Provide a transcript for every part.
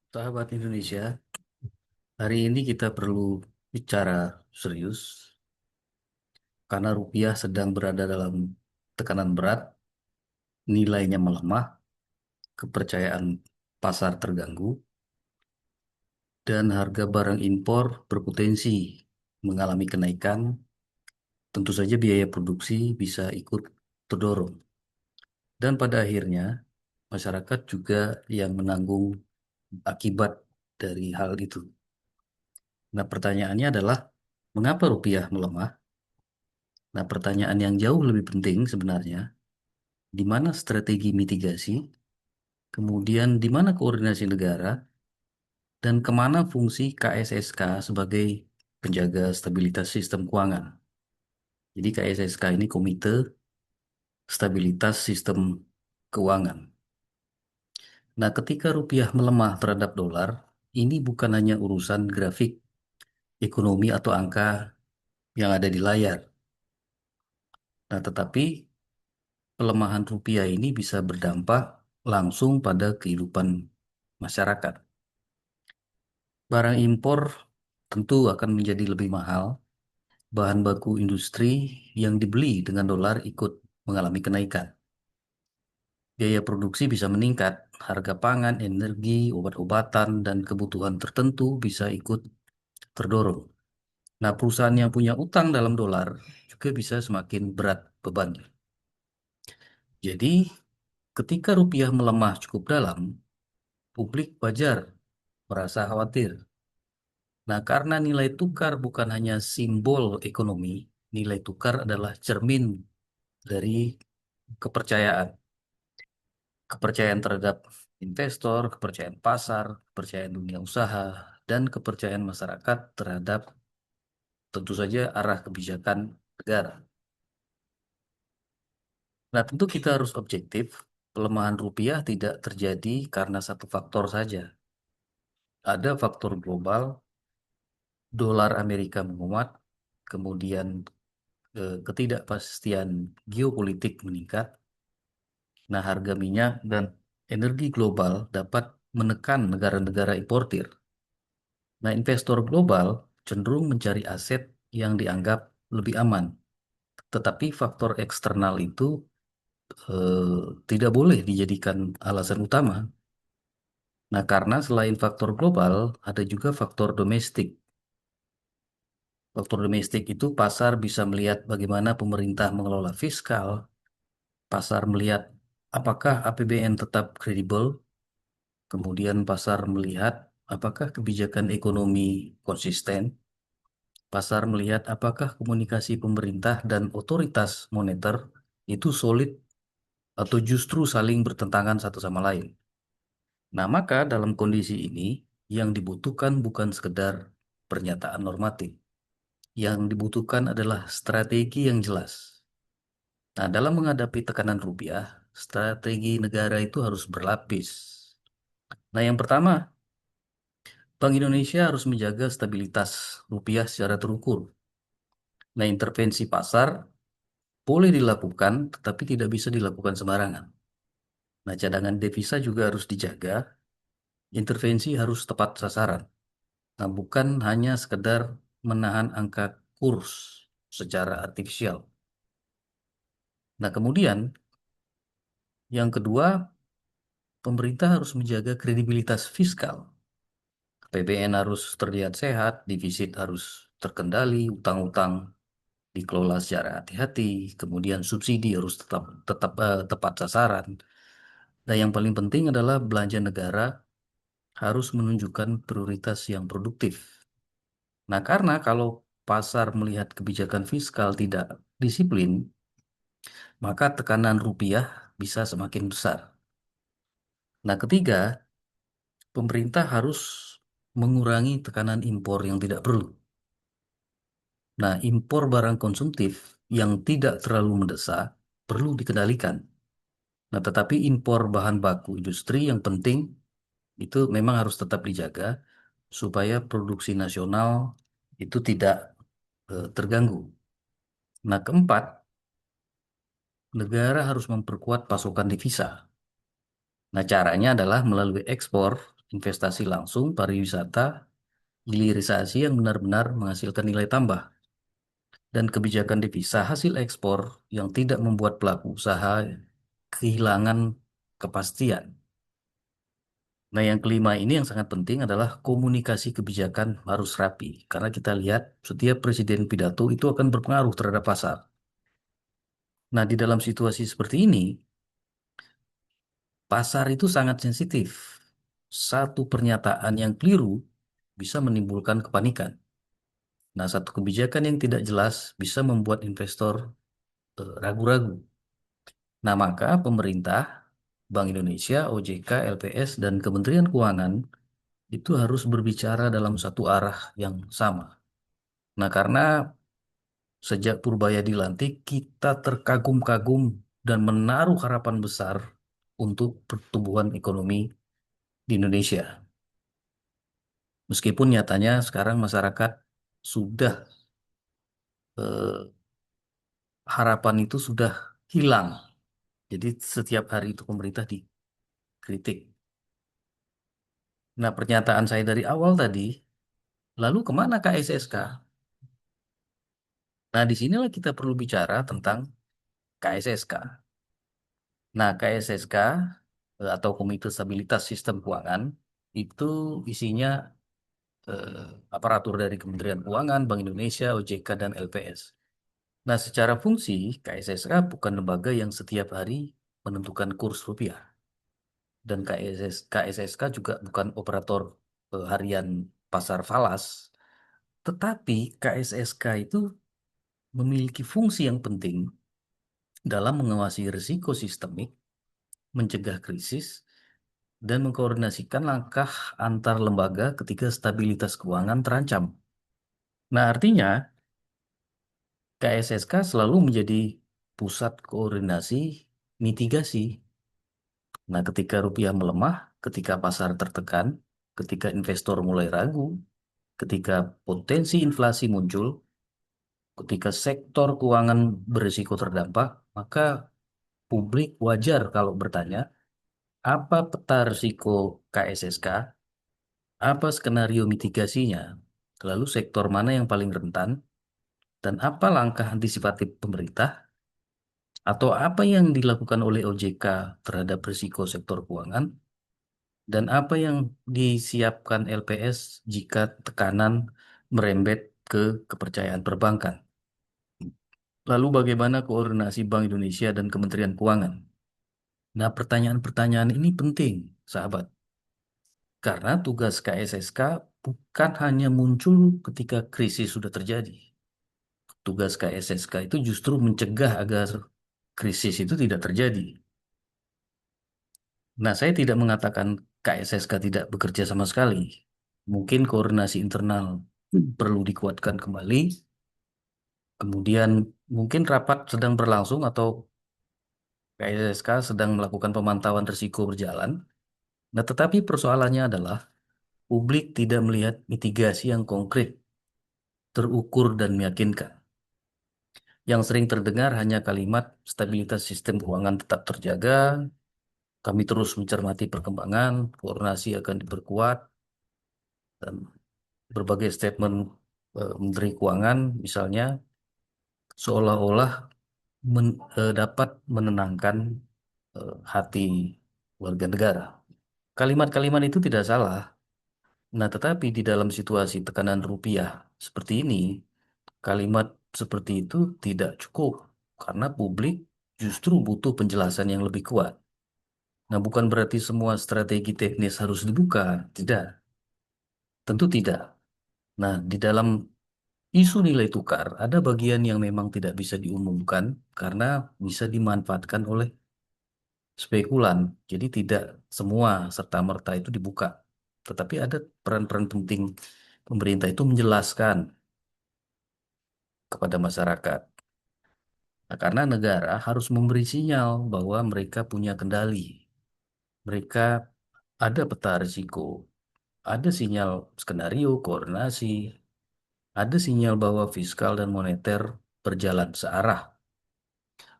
Sahabat Indonesia, hari ini kita perlu bicara serius karena rupiah sedang berada dalam tekanan berat, nilainya melemah, kepercayaan pasar terganggu, dan harga barang impor berpotensi mengalami kenaikan. Tentu saja biaya produksi bisa ikut terdorong. Dan pada akhirnya, masyarakat juga yang menanggung akibat dari hal itu. Nah, pertanyaannya adalah, mengapa rupiah melemah? Nah, pertanyaan yang jauh lebih penting sebenarnya, di mana strategi mitigasi, kemudian di mana koordinasi negara, dan kemana fungsi KSSK sebagai penjaga stabilitas sistem keuangan. Jadi KSSK ini Komite Stabilitas Sistem Keuangan. Nah, ketika rupiah melemah terhadap dolar, ini bukan hanya urusan grafik ekonomi atau angka yang ada di layar. Nah, tetapi pelemahan rupiah ini bisa berdampak langsung pada kehidupan masyarakat. Barang impor tentu akan menjadi lebih mahal. Bahan baku industri yang dibeli dengan dolar ikut mengalami kenaikan. Biaya produksi bisa meningkat, harga pangan, energi, obat-obatan, dan kebutuhan tertentu bisa ikut terdorong. Nah, perusahaan yang punya utang dalam dolar juga bisa semakin berat bebannya. Jadi, ketika rupiah melemah cukup dalam, publik wajar merasa khawatir. Nah, karena nilai tukar bukan hanya simbol ekonomi, nilai tukar adalah cermin dari kepercayaan. Kepercayaan terhadap investor, kepercayaan pasar, kepercayaan dunia usaha, dan kepercayaan masyarakat terhadap tentu saja arah kebijakan negara. Nah, tentu kita harus objektif. Pelemahan rupiah tidak terjadi karena satu faktor saja. Ada faktor global, dolar Amerika menguat, kemudian ketidakpastian geopolitik meningkat. Nah, harga minyak dan energi global dapat menekan negara-negara importir. Nah, investor global cenderung mencari aset yang dianggap lebih aman. Tetapi faktor eksternal itu tidak boleh dijadikan alasan utama. Nah, karena selain faktor global, ada juga faktor domestik. Faktor domestik itu pasar bisa melihat bagaimana pemerintah mengelola fiskal, pasar melihat apakah APBN tetap kredibel, kemudian pasar melihat apakah kebijakan ekonomi konsisten, pasar melihat apakah komunikasi pemerintah dan otoritas moneter itu solid atau justru saling bertentangan satu sama lain. Nah, maka dalam kondisi ini yang dibutuhkan bukan sekedar pernyataan normatif. Yang dibutuhkan adalah strategi yang jelas. Nah, dalam menghadapi tekanan rupiah, strategi negara itu harus berlapis. Nah, yang pertama, Bank Indonesia harus menjaga stabilitas rupiah secara terukur. Nah, intervensi pasar boleh dilakukan, tetapi tidak bisa dilakukan sembarangan. Nah, cadangan devisa juga harus dijaga, intervensi harus tepat sasaran. Nah, bukan hanya sekedar menahan angka kurs secara artifisial. Nah, kemudian yang kedua, pemerintah harus menjaga kredibilitas fiskal. APBN harus terlihat sehat, defisit harus terkendali, utang-utang dikelola secara hati-hati, kemudian subsidi harus tetap tetap tepat sasaran. Dan yang paling penting adalah belanja negara harus menunjukkan prioritas yang produktif. Nah, karena kalau pasar melihat kebijakan fiskal tidak disiplin, maka tekanan rupiah bisa semakin besar. Nah, ketiga, pemerintah harus mengurangi tekanan impor yang tidak perlu. Nah, impor barang konsumtif yang tidak terlalu mendesak perlu dikendalikan. Nah, tetapi impor bahan baku industri yang penting itu memang harus tetap dijaga supaya produksi nasional itu tidak terganggu. Nah, keempat, negara harus memperkuat pasokan devisa. Nah, caranya adalah melalui ekspor investasi langsung, pariwisata, hilirisasi yang benar-benar menghasilkan nilai tambah, dan kebijakan devisa hasil ekspor yang tidak membuat pelaku usaha kehilangan kepastian. Nah, yang kelima ini yang sangat penting adalah komunikasi kebijakan harus rapi. Karena kita lihat setiap presiden pidato itu akan berpengaruh terhadap pasar. Nah, di dalam situasi seperti ini, pasar itu sangat sensitif. Satu pernyataan yang keliru bisa menimbulkan kepanikan. Nah, satu kebijakan yang tidak jelas bisa membuat investor ragu-ragu. Nah, maka pemerintah, Bank Indonesia, OJK, LPS, dan Kementerian Keuangan itu harus berbicara dalam satu arah yang sama. Nah, karena sejak Purbaya dilantik, kita terkagum-kagum dan menaruh harapan besar untuk pertumbuhan ekonomi di Indonesia. Meskipun nyatanya sekarang masyarakat sudah eh, harapan itu sudah hilang. Jadi setiap hari itu pemerintah dikritik. Nah, pernyataan saya dari awal tadi, lalu kemana KSSK? Nah, disinilah kita perlu bicara tentang KSSK. Nah, KSSK atau Komite Stabilitas Sistem Keuangan itu isinya eh, aparatur dari Kementerian Keuangan, Bank Indonesia, OJK, dan LPS. Nah, secara fungsi, KSSK bukan lembaga yang setiap hari menentukan kurs rupiah. Dan KSSK juga bukan operator harian pasar falas. Tetapi KSSK itu memiliki fungsi yang penting dalam mengawasi risiko sistemik, mencegah krisis, dan mengkoordinasikan langkah antar lembaga ketika stabilitas keuangan terancam. Nah, artinya KSSK selalu menjadi pusat koordinasi mitigasi. Nah, ketika rupiah melemah, ketika pasar tertekan, ketika investor mulai ragu, ketika potensi inflasi muncul, ketika sektor keuangan berisiko terdampak, maka publik wajar kalau bertanya, apa peta risiko KSSK, apa skenario mitigasinya, lalu sektor mana yang paling rentan, dan apa langkah antisipatif pemerintah, atau apa yang dilakukan oleh OJK terhadap risiko sektor keuangan, dan apa yang disiapkan LPS jika tekanan merembet ke kepercayaan perbankan. Lalu bagaimana koordinasi Bank Indonesia dan Kementerian Keuangan? Nah, pertanyaan-pertanyaan ini penting, sahabat. Karena tugas KSSK bukan hanya muncul ketika krisis sudah terjadi. Tugas KSSK itu justru mencegah agar krisis itu tidak terjadi. Nah, saya tidak mengatakan KSSK tidak bekerja sama sekali. Mungkin koordinasi internal perlu dikuatkan kembali. Kemudian mungkin rapat sedang berlangsung atau KSSK sedang melakukan pemantauan risiko berjalan. Nah, tetapi persoalannya adalah publik tidak melihat mitigasi yang konkret, terukur, dan meyakinkan. Yang sering terdengar hanya kalimat stabilitas sistem keuangan tetap terjaga, kami terus mencermati perkembangan, koordinasi akan diperkuat, dan berbagai statement Menteri Keuangan misalnya seolah-olah dapat menenangkan hati warga negara. Kalimat-kalimat itu tidak salah. Nah, tetapi di dalam situasi tekanan rupiah seperti ini, kalimat seperti itu tidak cukup karena publik justru butuh penjelasan yang lebih kuat. Nah, bukan berarti semua strategi teknis harus dibuka, tidak. Tentu tidak. Nah, di dalam isu nilai tukar, ada bagian yang memang tidak bisa diumumkan karena bisa dimanfaatkan oleh spekulan. Jadi tidak semua serta-merta itu dibuka. Tetapi ada peran-peran penting pemerintah itu menjelaskan kepada masyarakat. Nah, karena negara harus memberi sinyal bahwa mereka punya kendali. Mereka ada peta risiko, ada sinyal skenario koordinasi, ada sinyal bahwa fiskal dan moneter berjalan searah.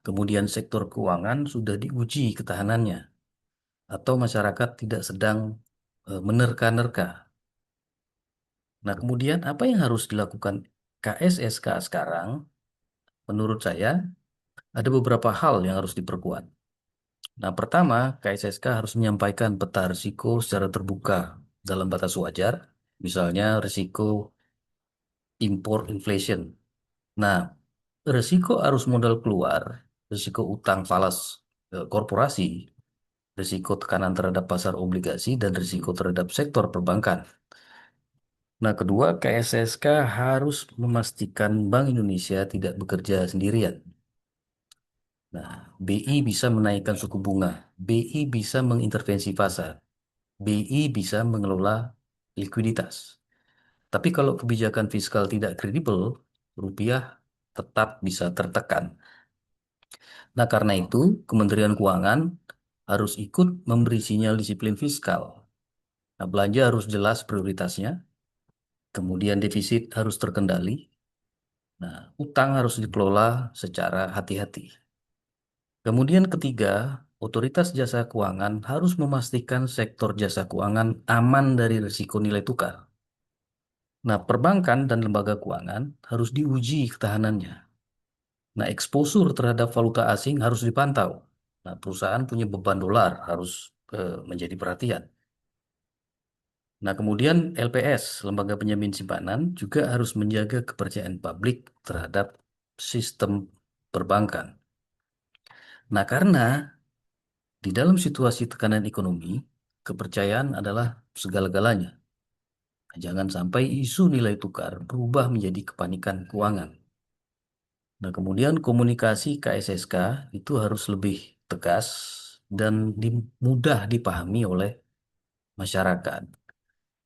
Kemudian sektor keuangan sudah diuji ketahanannya, atau masyarakat tidak sedang menerka-nerka. Nah, kemudian apa yang harus dilakukan KSSK sekarang? Menurut saya, ada beberapa hal yang harus diperkuat. Nah, pertama, KSSK harus menyampaikan peta risiko secara terbuka dalam batas wajar, misalnya risiko impor inflation. Nah, risiko arus modal keluar, risiko utang falas korporasi, risiko tekanan terhadap pasar obligasi, dan risiko terhadap sektor perbankan. Nah, kedua, KSSK harus memastikan Bank Indonesia tidak bekerja sendirian. Nah, BI bisa menaikkan suku bunga, BI bisa mengintervensi pasar, BI bisa mengelola likuiditas. Tapi kalau kebijakan fiskal tidak kredibel, rupiah tetap bisa tertekan. Nah, karena itu, Kementerian Keuangan harus ikut memberi sinyal disiplin fiskal. Nah, belanja harus jelas prioritasnya, kemudian defisit harus terkendali. Nah, utang harus dikelola secara hati-hati. Kemudian ketiga, otoritas jasa keuangan harus memastikan sektor jasa keuangan aman dari risiko nilai tukar. Nah, perbankan dan lembaga keuangan harus diuji ketahanannya. Nah, eksposur terhadap valuta asing harus dipantau. Nah, perusahaan punya beban dolar harus menjadi perhatian. Nah, kemudian LPS, Lembaga Penjamin Simpanan, juga harus menjaga kepercayaan publik terhadap sistem perbankan. Nah, karena di dalam situasi tekanan ekonomi, kepercayaan adalah segala-galanya. Jangan sampai isu nilai tukar berubah menjadi kepanikan keuangan. Nah, kemudian komunikasi KSSK itu harus lebih tegas dan mudah dipahami oleh masyarakat.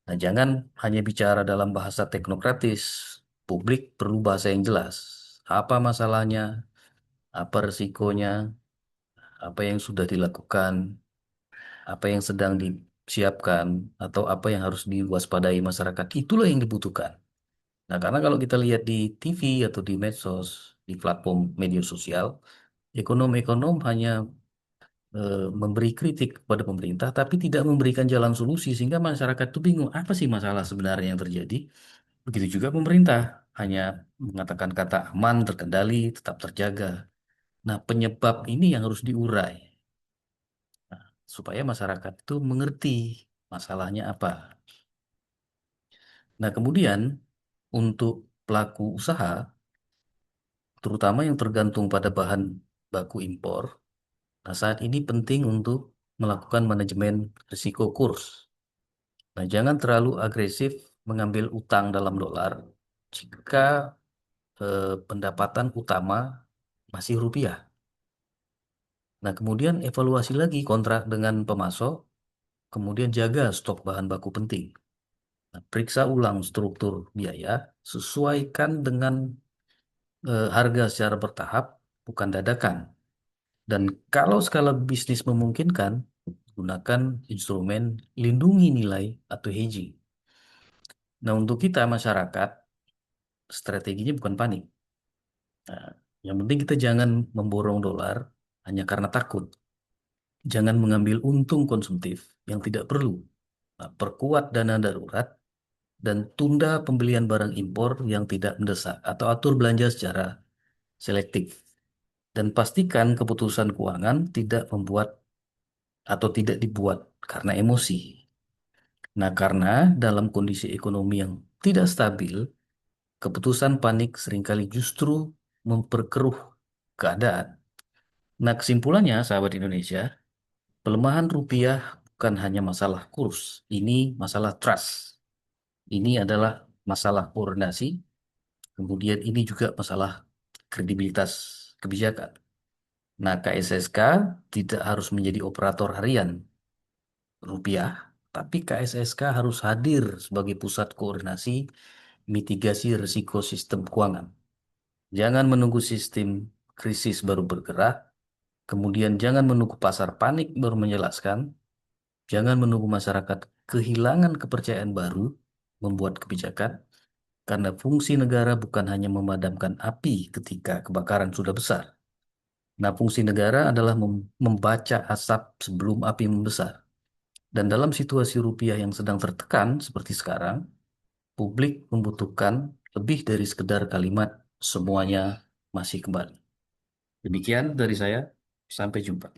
Nah, jangan hanya bicara dalam bahasa teknokratis. Publik perlu bahasa yang jelas. Apa masalahnya, apa resikonya, apa yang sudah dilakukan, apa yang sedang disiapkan, atau apa yang harus diwaspadai masyarakat. Itulah yang dibutuhkan. Nah, karena kalau kita lihat di TV atau di medsos, di platform media sosial, ekonom-ekonom hanya memberi kritik kepada pemerintah, tapi tidak memberikan jalan solusi, sehingga masyarakat itu bingung, apa sih masalah sebenarnya yang terjadi? Begitu juga pemerintah, hanya mengatakan kata aman, terkendali, tetap terjaga. Nah, penyebab ini yang harus diurai, supaya masyarakat itu mengerti masalahnya apa. Nah, kemudian untuk pelaku usaha, terutama yang tergantung pada bahan baku impor, nah saat ini penting untuk melakukan manajemen risiko kurs. Nah, jangan terlalu agresif mengambil utang dalam dolar jika pendapatan utama masih rupiah. Nah, kemudian evaluasi lagi kontrak dengan pemasok, kemudian jaga stok bahan baku penting. Nah, periksa ulang struktur biaya, sesuaikan dengan harga secara bertahap, bukan dadakan. Dan kalau skala bisnis memungkinkan, gunakan instrumen lindungi nilai atau hedging. Nah, untuk kita masyarakat, strateginya bukan panik. Nah, yang penting kita jangan memborong dolar hanya karena takut. Jangan mengambil untung konsumtif yang tidak perlu. Nah, perkuat dana darurat dan tunda pembelian barang impor yang tidak mendesak atau atur belanja secara selektif. Dan pastikan keputusan keuangan tidak membuat atau tidak dibuat karena emosi. Nah, karena dalam kondisi ekonomi yang tidak stabil, keputusan panik seringkali justru memperkeruh keadaan. Nah, kesimpulannya, sahabat Indonesia, pelemahan rupiah bukan hanya masalah kurs, ini masalah trust. Ini adalah masalah koordinasi, kemudian ini juga masalah kredibilitas kebijakan. Nah, KSSK tidak harus menjadi operator harian rupiah, tapi KSSK harus hadir sebagai pusat koordinasi mitigasi risiko sistem keuangan. Jangan menunggu sistem krisis baru bergerak, kemudian jangan menunggu pasar panik baru menjelaskan, jangan menunggu masyarakat kehilangan kepercayaan baru membuat kebijakan, karena fungsi negara bukan hanya memadamkan api ketika kebakaran sudah besar. Nah, fungsi negara adalah membaca asap sebelum api membesar. Dan dalam situasi rupiah yang sedang tertekan seperti sekarang, publik membutuhkan lebih dari sekedar kalimat semuanya masih kembali. Demikian dari saya. Sampai jumpa.